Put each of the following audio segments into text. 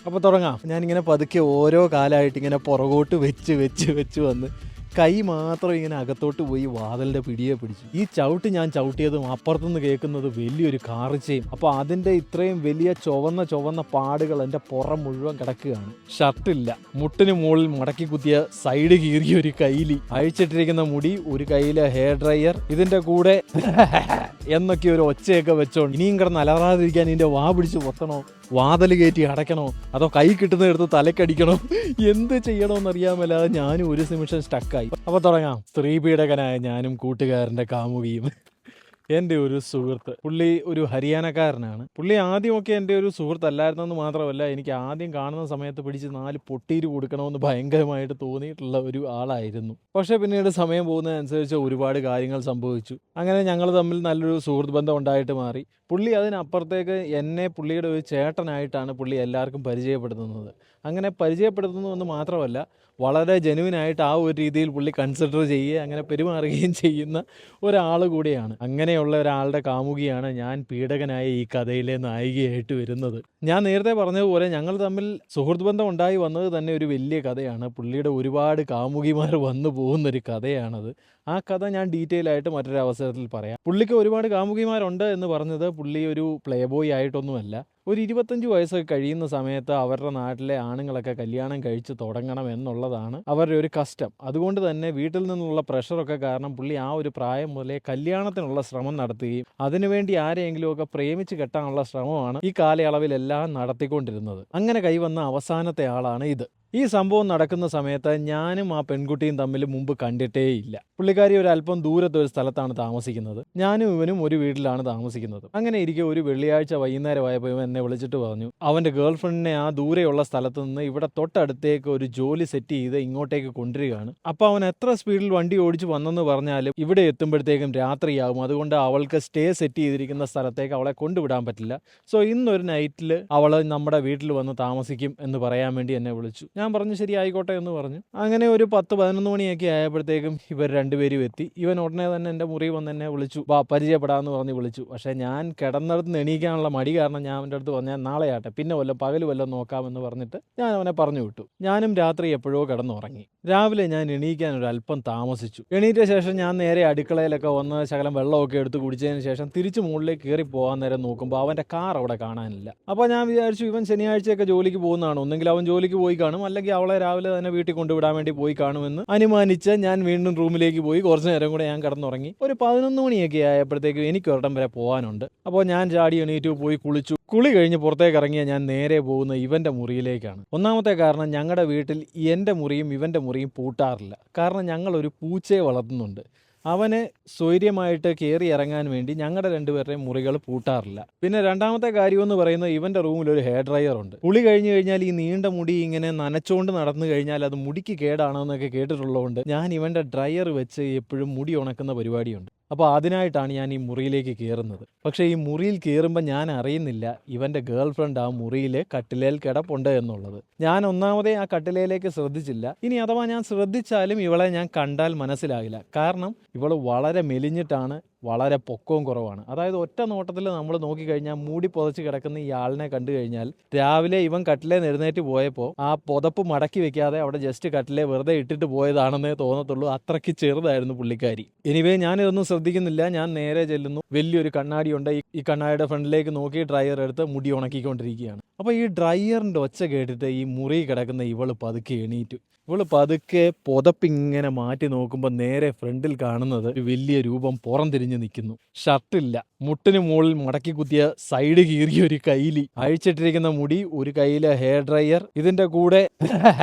അപ്പോൾ തുടങ്ങാം. ഞാനിങ്ങനെ പതുക്കെ ഓരോ കാലമായിട്ട് ഇങ്ങനെ പുറകോട്ട് വെച്ച് വന്ന് കൈ മാത്രം ഇങ്ങനെ അകത്തോട്ട് പോയി വാതിലിൻ്റെ പിടിയെ പിടിച്ചു. ഈ ചവിട്ട് ഞാൻ ചവിട്ടിയതും അപ്പുറത്തുനിന്ന് കേൾക്കുന്നത് വലിയൊരു കാറിച്ചയും. അപ്പോൾ അതിൻ്റെ ഇത്രയും വലിയ ചുവന്ന പാടുകൾ എൻ്റെ പുറം മുഴുവൻ കിടക്കുകയാണ്. ഷർട്ടില്ല, മുട്ടിന് മുകളിൽ മടക്കി കുത്തിയ സൈഡ് കീറിയ ഒരു കൈലി, അഴിച്ചിട്ടിരിക്കുന്ന മുടി, ഒരു കയ്യിലെ ഹെയർ ഡ്രയർ, ഇതിൻ്റെ കൂടെ എന്നൊക്കെ ഒരു ഒച്ചയൊക്കെ വെച്ചോണ്ട് ഇനിയും കിടന്ന് അലറാതിരിക്കാൻ ഇതിൻ്റെ വാ പിടിച്ച് പൊത്തണോ, വാതിൽ കയറ്റി അടയ്ക്കണോ, അതോ കൈ കിട്ടുന്നതെടുത്ത് തലക്കടിക്കണോ, എന്ത് ചെയ്യണമെന്നറിയാമല്ലാതെ ഞാനും ഒരു നിമിഷം സ്റ്റക്കായി. അപ്പോൾ തുടങ്ങാം. സ്ത്രീ പീഡകനായ ഞാനും കൂട്ടുകാരൻ്റെ കാമുകിയും. എൻ്റെ ഒരു സുഹൃത്ത്, പുള്ളി ഒരു ഹരിയാനക്കാരനാണ്. പുള്ളി ആദ്യമൊക്കെ എൻ്റെ ഒരു സുഹൃത്തല്ലായിരുന്നെന്ന് മാത്രമല്ല, എനിക്ക് ആദ്യം കാണുന്ന സമയത്ത് പിടിച്ച് 4 പൊട്ടീര് കൊടുക്കണമെന്ന് ഭയങ്കരമായിട്ട് തോന്നിയിട്ടുള്ള ഒരു ആളായിരുന്നു. പക്ഷേ പിന്നീട് സമയം പോകുന്നതനുസരിച്ച് ഒരുപാട് കാര്യങ്ങൾ സംഭവിച്ചു. അങ്ങനെ ഞങ്ങൾ തമ്മിൽ നല്ലൊരു സുഹൃത്ത് ബന്ധം ഉണ്ടായിട്ട് മാറി. പുള്ളി അതിനപ്പുറത്തേക്ക് എന്നെ പുള്ളിയുടെ ഒരു ചേട്ടനായിട്ടാണ് പുള്ളി എല്ലാവർക്കും പരിചയപ്പെടുത്തുന്നത്. അങ്ങനെ പരിചയപ്പെടുത്തുന്നതെന്ന് മാത്രമല്ല, വളരെ ജെനുവിനായിട്ട് ആ ഒരു രീതിയിൽ പുള്ളി കൺസിഡർ ചെയ്യുകയും അങ്ങനെ പെരുമാറുകയും ചെയ്യുന്ന ഒരാൾ കൂടിയാണ്. അങ്ങനെയുള്ള ഒരാളുടെ കാമുകിയാണ് ഞാൻ പീഡകനായ ഈ കഥയിലെ നായികയായിട്ട് വരുന്നത്. ഞാൻ നേരത്തെ പറഞ്ഞതുപോലെ ഞങ്ങൾ തമ്മിൽ സുഹൃത്ത് ബന്ധം ഉണ്ടായി വന്നത് തന്നെ ഒരു വലിയ കഥയാണ്. പുള്ളിയുടെ ഒരുപാട് കാമുകിമാർ വന്നു പോകുന്നൊരു കഥയാണത്. ആ കഥ ഞാൻ ഡീറ്റെയിൽ ആയിട്ട് മറ്റൊരു അവസരത്തിൽ പറയാം. പുള്ളിക്ക് ഒരുപാട് കാമുകിമാരുണ്ട് എന്ന് പറഞ്ഞത് പുള്ളി ഒരു പ്ലേ ബോയ് ആയിട്ടൊന്നുമല്ല. ഒരു 25 വയസ്സൊക്കെ കഴിയുന്ന സമയത്ത് അവരുടെ നാട്ടിലെ ആണുങ്ങളൊക്കെ കല്യാണം കഴിച്ച് തുടങ്ങണം എന്നുള്ളതാണ് അവരുടെ ഒരു കസ്റ്റം. അതുകൊണ്ട് തന്നെ വീട്ടിൽ നിന്നുള്ള പ്രഷറൊക്കെ കാരണം പുള്ളി ആ ഒരു പ്രായം മുതലേ കല്യാണത്തിനുള്ള ശ്രമം നടത്തുകയും അതിനുവേണ്ടി ആരെയെങ്കിലുമൊക്കെ പ്രേമിച്ച് കെട്ടാനുള്ള ശ്രമമാണ് ഈ കാലയളവിലെല്ലാം നടത്തിക്കൊണ്ടിരുന്നത്. അങ്ങനെ കൈവന്ന അവസാനത്തെ ആളാണ് ഇത്. ഈ സംഭവം നടക്കുന്ന സമയത്ത് ഞാനും ആ പെൺകുട്ടിയും തമ്മിൽ മുമ്പ് കണ്ടിട്ടേയില്ല. പുള്ളിക്കാരി ഒരു അല്പം ദൂരത്തെ ഒരു സ്ഥലത്താണ് താമസിക്കുന്നത്. ഞാനും ഇവനും ഒരു വീട്ടിലാണ് താമസിക്കുന്നത്. അങ്ങനെ ഇരിക്കെ ഒരു വെള്ളിയാഴ്ച വൈകുന്നേരമായപ്പോൾ ഇവൻ എന്നെ വിളിച്ചിട്ട് പറഞ്ഞു അവൻ്റെ ഗേൾ ഫ്രണ്ടിനെ ആ ദൂരെയുള്ള സ്ഥലത്ത് നിന്ന് ഇവിടെ തൊട്ടടുത്തേക്ക് ഒരു ജോലി സെറ്റ് ചെയ്ത് ഇങ്ങോട്ടേക്ക് കൊണ്ടുവരികയാണ്. അപ്പോൾ അവൻ എത്ര സ്പീഡിൽ വണ്ടി ഓടിച്ച് വന്നെന്ന് പറഞ്ഞാലും ഇവിടെ എത്തുമ്പോഴത്തേക്കും രാത്രിയാകും. അതുകൊണ്ട് അവൾക്ക് സ്റ്റേ സെറ്റ് ചെയ്തിരിക്കുന്ന സ്ഥലത്തേക്ക് അവളെ കൊണ്ടുവിടാൻ പറ്റില്ല. സോ ഇന്നൊരു നൈറ്റിൽ അവൾ നമ്മുടെ വീട്ടിൽ വന്ന് താമസിക്കും എന്ന് പറയാൻ വേണ്ടി എന്നെ വിളിച്ചു. ഞാൻ പറഞ്ഞു ശരി ആയിക്കോട്ടെ എന്ന് പറഞ്ഞു. അങ്ങനെ ഒരു 10-11 മണിയൊക്കെ ആയപ്പോഴത്തേക്കും ഇവർ രണ്ടുപേരും എത്തി. ഇവൻ ഉടനെ തന്നെ എൻ്റെ മുറി വന്ന് എന്നെ വിളിച്ചു, വാ പരിചയപ്പെടാമെന്ന് പറഞ്ഞ് വിളിച്ചു. പക്ഷേ ഞാൻ കിടന്നിടത്ത് നിന്ന് എണീക്കാനുള്ള മടി കാരണം ഞാൻ അവൻ്റെ അടുത്ത് പറഞ്ഞാൽ നാളെ ആട്ടെ, പിന്നെ പകൽ വല്ലതും നോക്കാമെന്ന് പറഞ്ഞിട്ട് ഞാൻ അവനെ പറഞ്ഞു വിട്ടു. ഞാനും രാത്രി എപ്പോഴോ കിടന്നുറങ്ങി. രാവിലെ ഞാൻ എണീക്കാൻ ഒരു അല്പം താമസിച്ചു. എണീറ്റ ശേഷം ഞാൻ നേരെ അടുക്കളയിലൊക്കെ വന്ന് ശകലം വെള്ളമൊക്കെ എടുത്ത് കുടിച്ചതിന് ശേഷം തിരിച്ച് മുകളിലേക്ക് കയറി പോകാൻ നേരം നോക്കുമ്പോൾ അവൻ്റെ കാർ അവിടെ കാണാനില്ല. അപ്പോൾ ഞാൻ വിചാരിച്ചു ഇവൻ ശനിയാഴ്ചയൊക്കെ ജോലിക്ക് പോകുന്നതാണ്, ഒന്നെങ്കിൽ അവൻ ജോലിക്ക് പോയി കാണും, അല്ലെങ്കിൽ അവളെ രാവിലെ തന്നെ വീട്ടിൽ കൊണ്ടുവിടാൻ വേണ്ടി പോയി കാണുമെന്ന് അനുമാനിച്ച് ഞാൻ വീണ്ടും റൂമിലേക്ക് പോയി. കുറച്ച് നേരം കൂടെ ഞാൻ കിടന്നുറങ്ങി. ഒരു 11 മണിയൊക്കെ ആയപ്പോഴത്തേക്കും എനിക്ക് ഒരിടം വരെ പോകാനുണ്ട്. അപ്പോൾ ഞാൻ ചാടി എണീറ്റ് പോയി കുളിച്ചു. കുളി കഴിഞ്ഞ് പുറത്തേക്ക് ഇറങ്ങിയ ഞാൻ നേരെ പോകുന്ന ഇവൻ്റെ മുറിയിലേക്കാണ്. ഒന്നാമത്തെ കാരണം ഞങ്ങളുടെ വീട്ടിൽ എൻ്റെ മുറിയും ഇവൻ്റെ മുറിയും പൂട്ടാറില്ല. കാരണം ഞങ്ങളൊരു പൂച്ചയെ വളർത്തുന്നുണ്ട്. അവന് സ്വൈര്യമായിട്ട് കയറി ഇറങ്ങാൻ വേണ്ടി ഞങ്ങളുടെ രണ്ടുപേരുടെയും മുറികൾ പൂട്ടാറില്ല. പിന്നെ രണ്ടാമത്തെ കാര്യമെന്ന് പറയുന്നത് ഇവൻ്റെ റൂമിൽ ഒരു ഹെയർ ഡ്രയർ ഉണ്ട്. കുളി കഴിഞ്ഞ് കഴിഞ്ഞാൽ ഈ നീണ്ട മുടി ഇങ്ങനെ നനച്ചുകൊണ്ട് നടന്നു കഴിഞ്ഞാൽ അത് മുടിക്ക് കേടാണെന്നൊക്കെ കേട്ടിട്ടുള്ളതുകൊണ്ട് ഞാൻ ഇവൻ്റെ ഡ്രയർ വെച്ച് എപ്പോഴും മുടി ഉണക്കുന്ന പരിപാടിയുണ്ട്. അപ്പോൾ അതിനായിട്ടാണ് ഞാൻ ഈ മുറിയിലേക്ക് കയറുന്നത്. പക്ഷേ ഈ മുറിയിൽ കയറുമ്പോൾ ഞാൻ അറിയുന്നില്ല ഇവൻ്റെ ഗേൾ ഫ്രണ്ട് ആ മുറിയിൽ കട്ടിലേൽ കിടപ്പുണ്ട് എന്നുള്ളത്. ഞാൻ ഒന്നാമതേ ആ കട്ടിലയിലേക്ക് ശ്രദ്ധിച്ചില്ല. ഇനി അഥവാ ഞാൻ ശ്രദ്ധിച്ചാലും ഇവളെ ഞാൻ കണ്ടാൽ മനസ്സിലാകില്ല. കാരണം ഇവൾ വളരെ മെലിഞ്ഞിട്ടാണ്, വളരെ പൊക്കവും കുറവാണ്. അതായത് ഒറ്റ നോട്ടത്തിൽ നമ്മൾ നോക്കിക്കഴിഞ്ഞാൽ മൂടി പുതച്ച് കിടക്കുന്ന ഈ ആളിനെ കണ്ടു കഴിഞ്ഞാൽ രാവിലെ ഇവൻ കട്ടിലേ എഴുന്നേറ്റ് പോയപ്പോൾ ആ പുതപ്പ് മടക്കി വെക്കാതെ അവിടെ ജസ്റ്റ് കട്ടിലേ വെറുതെ ഇട്ടിട്ട് പോയതാണെന്നേ തോന്നത്തുള്ളൂ. അത്രയ്ക്ക് ചെറുതായിരുന്നു പുള്ളിക്കാരി. എനിവേ ഞാനിതൊന്നും ശ്രദ്ധിക്കുന്നില്ല. ഞാൻ നേരെ ചെല്ലുന്നു. വലിയൊരു കണ്ണാടിയുണ്ട്. ഈ കണ്ണാടിയുടെ ഫ്രണ്ടിലേക്ക് നോക്കി ഡ്രയർ എടുത്ത് മുടി ഉണക്കിക്കൊണ്ടിരിക്കുകയാണ്. അപ്പോൾ ഈ ഡ്രയറിൻ്റെ ഒച്ച കേട്ടിട്ട് ഈ മുറി കിടക്കുന്ന ഇവൾ പതുക്കെ എണീറ്റു. ഇവൾ പതുക്കെ പുതപ്പിങ്ങനെ മാറ്റി നോക്കുമ്പോൾ നേരെ ഫ്രണ്ടിൽ കാണുന്നത് ഒരു വലിയ രൂപം പുറം തിരിഞ്ഞ് നിൽക്കുന്നു. ഷർട്ടില്ല, മുട്ടിന് മുകളിൽ മടക്കി കുത്തിയ സൈഡ് കീറിയ ഒരു കൈലി, അഴിച്ചിട്ടിരിക്കുന്ന മുടി, ഒരു കയ്യിലെ ഹെയർ ഡ്രയർ, ഇതിൻ്റെ കൂടെ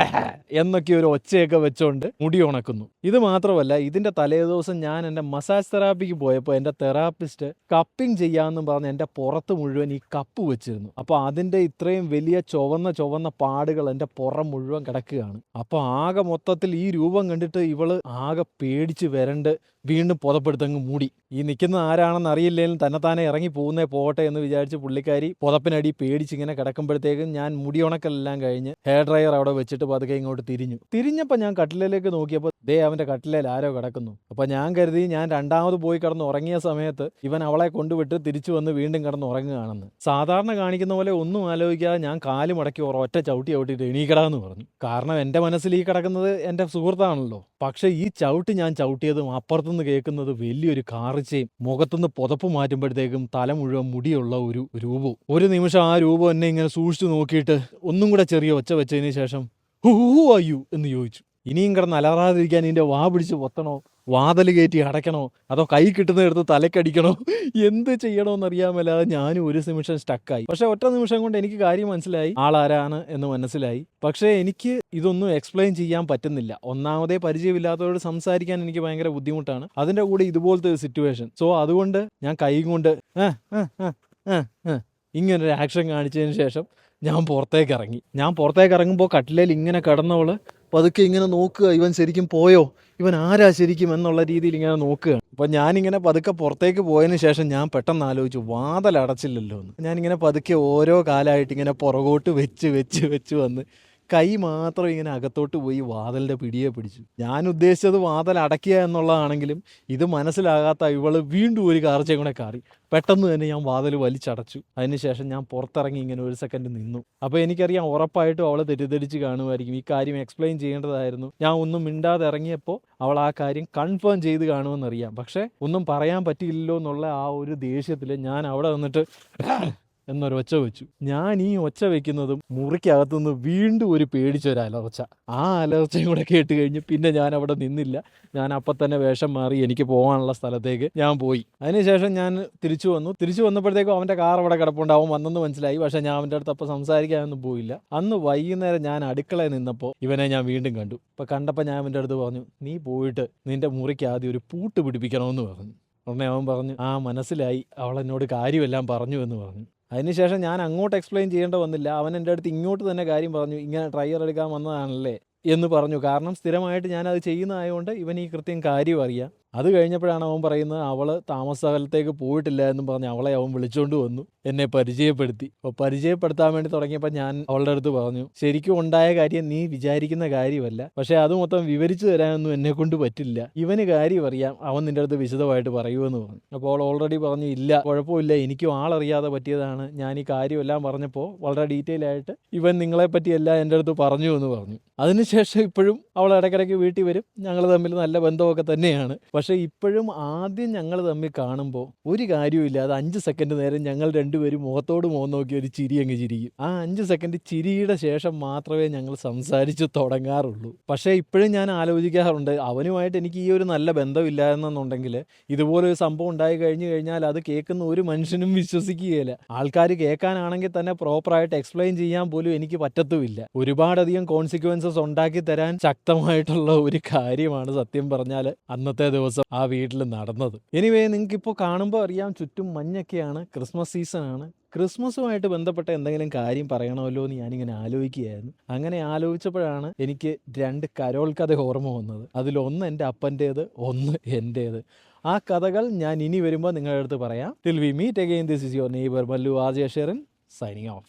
എന്നൊക്കെ ഒരു ഒച്ചയൊക്കെ വെച്ചോണ്ട് മുടി ഉണക്കുന്നു. ഇത് മാത്രമല്ല, ഇതിൻ്റെ തലേദിവസം ഞാൻ എൻ്റെ മസാജ് തെറാപ്പിക്ക് പോയപ്പോൾ എൻ്റെ തെറാപ്പിസ്റ്റ് കപ്പിംഗ് ചെയ്യാമെന്നും പറഞ്ഞ് എൻ്റെ പുറത്ത് മുഴുവൻ ഈ കപ്പ് വെച്ചിരുന്നു. അപ്പോൾ അതിൻ്റെ ഇത്രയും വലിയ ചുവന്ന പാടുകൾ എൻ്റെ പുറം മുഴുവൻ കിടക്കുകയാണ്. അപ്പോൾ ആകെ മൊത്തത്തിൽ ഈ രൂപം കണ്ടിട്ട് ഇവള് ആകെ പേടിച്ച് വരണ്ട് വീണ്ടും പുതപ്പെടുത്തങ്ങ് മൂടി. ഈ നിൽക്കുന്ന ആരാണെന്ന് അറിയില്ലെങ്കിലും തന്നെത്താനെ ഇറങ്ങി പോകുന്നേ പോകട്ടെ എന്ന് വിചാരിച്ച് പുള്ളിക്കാരി പുതപ്പിനടി പേടിച്ചിങ്ങനെ കിടക്കുമ്പോഴത്തേക്കും ഞാൻ മുടി ഉണക്കെല്ലാം കഴിഞ്ഞ് ഹെയർ ഡ്രയർ അവിടെ വെച്ചിട്ട് പതുക്കെ ഇങ്ങോട്ട് തിരിഞ്ഞപ്പോൾ ഞാൻ കട്ടിലേക്ക് നോക്കിയപ്പോൾ ദേ അവൻ്റെ കട്ടിലേൽ ആരോ കിടക്കുന്നു. അപ്പോൾ ഞാൻ കരുതി ഞാൻ രണ്ടാമത് പോയി കിടന്ന് ഉറങ്ങിയ സമയത്ത് ഇവൻ അവളെ കൊണ്ടുവിട്ട് തിരിച്ചു വന്ന് വീണ്ടും കിടന്ന് ഉറങ്ങുകയാണെന്ന്. സാധാരണ കാണിക്കുന്ന പോലെ ഒന്നും ആലോചിക്കാതെ ഞാൻ കാല് മടക്കി ഒറ്റ ചവിട്ടി ചവിട്ടിയിട്ട് എണീക്കടാന്ന് പറഞ്ഞു. കാരണം എൻ്റെ മനസ്സിൽ ഈ കിടക്കുന്നത് എൻ്റെ സുഹൃത്താണല്ലോ. പക്ഷേ ഈ ചവിട്ട് ഞാൻ ചവിട്ടിയതും അപ്പുറത്തുനിന്ന് കേൾക്കുന്നത് വലിയൊരു കാറിച്ചയും മുഖത്തുനിന്ന് പുതപ്പ് മാറ്റുമ്പോഴത്തേക്കും തല മുഴുവൻ മുടിയുള്ള ഒരു രൂപവും. ഒരു നിമിഷം ആ രൂപം എന്നെ ഇങ്ങനെ സൂക്ഷിച്ചു നോക്കിയിട്ട് ഒന്നും കൂടെ ചെറിയ ഒച്ച വെച്ചതിന് ശേഷം ഹൂ ആർ യു എന്ന് ചോദിച്ചു. ഇനിയും കിടന്ന് അലറാതിരിക്കാൻ ഇതിൻ്റെ വാ പിടിച്ച് പൊത്തണോ, വാതിൽ കയറ്റി അടയ്ക്കണോ, അതോ കൈ കിട്ടുന്നതെടുത്ത് തലക്കടിക്കണോ, എന്ത് ചെയ്യണമെന്നറിയാമല്ലാതെ ഞാനും ഒരു നിമിഷം സ്റ്റക്കായി. പക്ഷെ ഒറ്റ നിമിഷം കൊണ്ട് എനിക്ക് കാര്യം മനസ്സിലായി, ആളാരാണ് എന്ന് മനസ്സിലായി. പക്ഷേ എനിക്ക് ഇതൊന്നും എക്സ്പ്ലെയിൻ ചെയ്യാൻ പറ്റുന്നില്ല. ഒന്നാമതേ പരിചയമില്ലാത്തവരോട് സംസാരിക്കാൻ എനിക്ക് ഭയങ്കര ബുദ്ധിമുട്ടാണ്, അതിൻ്റെ കൂടെ ഇതുപോലത്തെ ഒരു സിറ്റുവേഷൻ. സോ അതുകൊണ്ട് ഞാൻ കൈ കൊണ്ട് ഇങ്ങനൊരു ആക്ഷൻ കാണിച്ചതിന് ശേഷം ഞാൻ പുറത്തേക്ക് ഇറങ്ങി. ഞാൻ പുറത്തേക്ക് ഇറങ്ങുമ്പോൾ കട്ടിലേൽ ഇങ്ങനെ കിടന്നവള് പതുക്കെ ഇങ്ങനെ നോക്കുക, ഇവൻ ശരിക്കും പോയോ, ഇവൻ ആരാ ശരിക്കും എന്നുള്ള രീതിയിൽ ഇങ്ങനെ നോക്കുകയാണ്. അപ്പം ഞാനിങ്ങനെ പതുക്കെ പുറത്തേക്ക് പോയതിന് ശേഷം ഞാൻ പെട്ടെന്ന് ആലോചിച്ചു, വാതിലടച്ചില്ലല്ലോ എന്ന്. ഞാനിങ്ങനെ പതുക്കെ ഓരോ കാലമായിട്ട് ഇങ്ങനെ പുറകോട്ട് വെച്ച് വന്ന് കൈ മാത്രം ഇങ്ങനെ അകത്തോട്ട് പോയി വാതിലിൻ്റെ പിടിയെ പിടിച്ചു. ഞാൻ ഉദ്ദേശിച്ചത് വാതിൽ അടയ്ക്കുക എന്നുള്ളതാണെങ്കിലും ഇത് മനസ്സിലാകാത്ത ഇവള് വീണ്ടും ഒരു കാർച്ചയും കൂടെ കാറി. പെട്ടെന്ന് തന്നെ ഞാൻ വാതിൽ വലിച്ചടച്ചു. അതിനുശേഷം ഞാൻ പുറത്തിറങ്ങി ഇങ്ങനെ ഒരു സെക്കൻഡ് നിന്നു. അപ്പോൾ എനിക്കറിയാം ഉറപ്പായിട്ടും അവൾ തെറ്റിദ്ധരിച്ച് കാണുമായിരിക്കും. ഈ കാര്യം എക്സ്പ്ലെയിൻ ചെയ്യേണ്ടതായിരുന്നു. ഞാൻ ഒന്നും മിണ്ടാതെ ഇറങ്ങിയപ്പോൾ അവൾ ആ കാര്യം കൺഫേം ചെയ്ത് കാണുമെന്നറിയാം. പക്ഷേ ഒന്നും പറയാൻ പറ്റിയില്ലല്ലോ എന്നുള്ള ആ ഒരു ദേഷ്യത്തിൽ ഞാൻ അവിടെ വന്നിട്ട് എന്നൊരൊച്ച വെച്ചു. ഞാൻ ഈ ഒച്ച വെക്കുന്നതും മുറിക്കകത്തുനിന്ന് വീണ്ടും ഒരു പേടിച്ചൊരു അലർച്ച. ആ അലർച്ചയും കൂടെ കേട്ട് കഴിഞ്ഞ് പിന്നെ ഞാൻ അവിടെ നിന്നില്ല. ഞാൻ അപ്പം തന്നെ വേഷം മാറി എനിക്ക് പോകാനുള്ള സ്ഥലത്തേക്ക് ഞാൻ പോയി. അതിനുശേഷം ഞാൻ തിരിച്ചു വന്നപ്പോഴത്തേക്കും അവൻ്റെ കാർ അവിടെ കിടപ്പുണ്ട്. അവൻ വന്നെന്ന് മനസ്സിലായി. പക്ഷേ ഞാൻ അവൻ്റെ അടുത്ത് അപ്പം സംസാരിക്കാനൊന്നും പോയില്ല. അന്ന് വൈകുന്നേരം ഞാൻ അടുക്കളയിൽ നിന്നപ്പോൾ ഇവനെ ഞാൻ വീണ്ടും കണ്ടു. അപ്പോൾ കണ്ടപ്പോൾ ഞാൻ അവൻ്റെ അടുത്ത് പറഞ്ഞു, നീ പോയിട്ട് നിൻ്റെ മുറിക്ക് ആദ്യം ഒരു പൂട്ട് പിടിപ്പിക്കണമെന്ന് പറഞ്ഞു. ഉടനെ അവൻ പറഞ്ഞു, ആ മനസ്സിലായി, അവൾ എന്നോട് കാര്യമെല്ലാം പറഞ്ഞു എന്ന് പറഞ്ഞു. അതിനുശേഷം ഞാൻ അങ്ങോട്ട് എക്സ്പ്ലെയിൻ ചെയ്യേണ്ട വന്നില്ല. അവൻ എൻ്റെ അടുത്ത് ഇങ്ങോട്ട് തന്നെ കാര്യം പറഞ്ഞു, ഇങ്ങനെ ട്രയൽ എടുക്കാൻ വന്നതാണല്ലേ എന്ന് പറഞ്ഞു. കാരണം സ്ഥിരമായിട്ട് ഞാനത് ചെയ്യുന്നതായതുകൊണ്ട് ഇവൻ ഈ കൃത്യം കാര്യം അറിയാം. അത് കഴിഞ്ഞപ്പോഴാണ് അവൻ പറയുന്നത് അവൾ താമസ സ്ഥലത്തേക്ക് പോയിട്ടില്ല എന്നും പറഞ്ഞ് അവളെ അവൻ വിളിച്ചുകൊണ്ട് വന്നു, എന്നെ പരിചയപ്പെടുത്തി. അപ്പോൾ പരിചയപ്പെടുത്താൻ വേണ്ടി തുടങ്ങിയപ്പോൾ ഞാൻ അവളുടെ അടുത്ത് പറഞ്ഞു, ശരിക്കും ഉണ്ടായ കാര്യം നീ വിചാരിക്കുന്ന കാര്യമല്ല, പക്ഷേ അത് മൊത്തം വിവരിച്ചു തരാനൊന്നും എന്നെ കൊണ്ട് പറ്റില്ല. ഇവന് കാര്യം അറിയാം, അവൻ നിൻ്റെ അടുത്ത് വിശദമായിട്ട് പറയുമെന്ന് പറഞ്ഞു. അപ്പോൾ അവൾ ഓൾറെഡി പറഞ്ഞു, ഇല്ല കുഴപ്പമില്ല, എനിക്കും ആളറിയാതെ പറ്റിയതാണ്. ഞാൻ ഈ കാര്യമെല്ലാം പറഞ്ഞപ്പോൾ വളരെ ഡീറ്റെയിൽ ആയിട്ട് ഇവൻ നിങ്ങളെ പറ്റിയെല്ലാം എൻ്റെ അടുത്ത് പറഞ്ഞു എന്ന് പറഞ്ഞു. അതിനുശേഷം ഇപ്പോഴും അവൾ ഇടയ്ക്കിടയ്ക്ക് വീട്ടിൽ വരും. ഞങ്ങൾ തമ്മിൽ നല്ല ബന്ധമൊക്കെ തന്നെയാണ്. പക്ഷേ ഇപ്പോഴും ആദ്യം ഞങ്ങൾ തമ്മിൽ കാണുമ്പോൾ ഒരു കാര്യമില്ല, അത് 5 സെക്കൻഡ് നേരം ഞങ്ങൾ രണ്ടുപേരും മുഖത്തോട് മുഖം നോക്കി ഒരു ചിരി അങ്ങ് ചിരിക്കും. ആ 5 സെക്കൻഡ് ചിരിയുടെ ശേഷം മാത്രമേ ഞങ്ങൾ സംസാരിച്ച് തുടങ്ങാറുള്ളൂ. പക്ഷേ ഇപ്പോഴും ഞാൻ ആലോചിക്കാറുണ്ട്, അവനുമായിട്ട് എനിക്ക് ഈ ഒരു നല്ല ബന്ധമില്ലായിരുന്നെന്നുണ്ടെങ്കിൽ ഇതുപോലൊരു സംഭവം ഉണ്ടായി കഴിഞ്ഞാൽ അത് കേൾക്കുന്ന ഒരു മനുഷ്യനും വിശ്വസിക്കുകയില്ല. ആൾക്കാർ കേൾക്കാനാണെങ്കിൽ തന്നെ പ്രോപ്പറായിട്ട് എക്സ്പ്ലെയിൻ ചെയ്യാൻ പോലും എനിക്ക് പറ്റത്തുമില്ല. ഒരുപാടധികം കോൺസിക്വൻസസ് ഉണ്ടാക്കി തരാൻ ശക്തമായിട്ടുള്ള ഒരു കാര്യമാണ് സത്യം പറഞ്ഞാൽ അന്നത്തെ ദിവസം ആ വീട്ടിൽ നടന്നത്. എനിവേ, നിങ്ങൾക്കിപ്പോൾ കാണുമ്പോൾ അറിയാം ചുറ്റും മഞ്ഞൊക്കെയാണ്, ക്രിസ്മസ് സീസണാണ്. ക്രിസ്മസുമായിട്ട് ബന്ധപ്പെട്ട എന്തെങ്കിലും കാര്യം പറയണമല്ലോ എന്ന് ഞാനിങ്ങനെ ആലോചിക്കുകയായിരുന്നു. അങ്ങനെ ആലോചിച്ചപ്പോഴാണ് എനിക്ക് 2 കരോൾ കഥ ഓർമ്മ വന്നത്. അതിലൊന്ന് എൻ്റെ അപ്പൻ്റേത്, ഒന്ന് എൻ്റേത്. ആ കഥകൾ ഞാൻ ഇനി വരുമ്പോൾ നിങ്ങളുടെ അടുത്ത് പറയാം. Till we meet again, this is your neighbour Mallu R J Sherin signing of.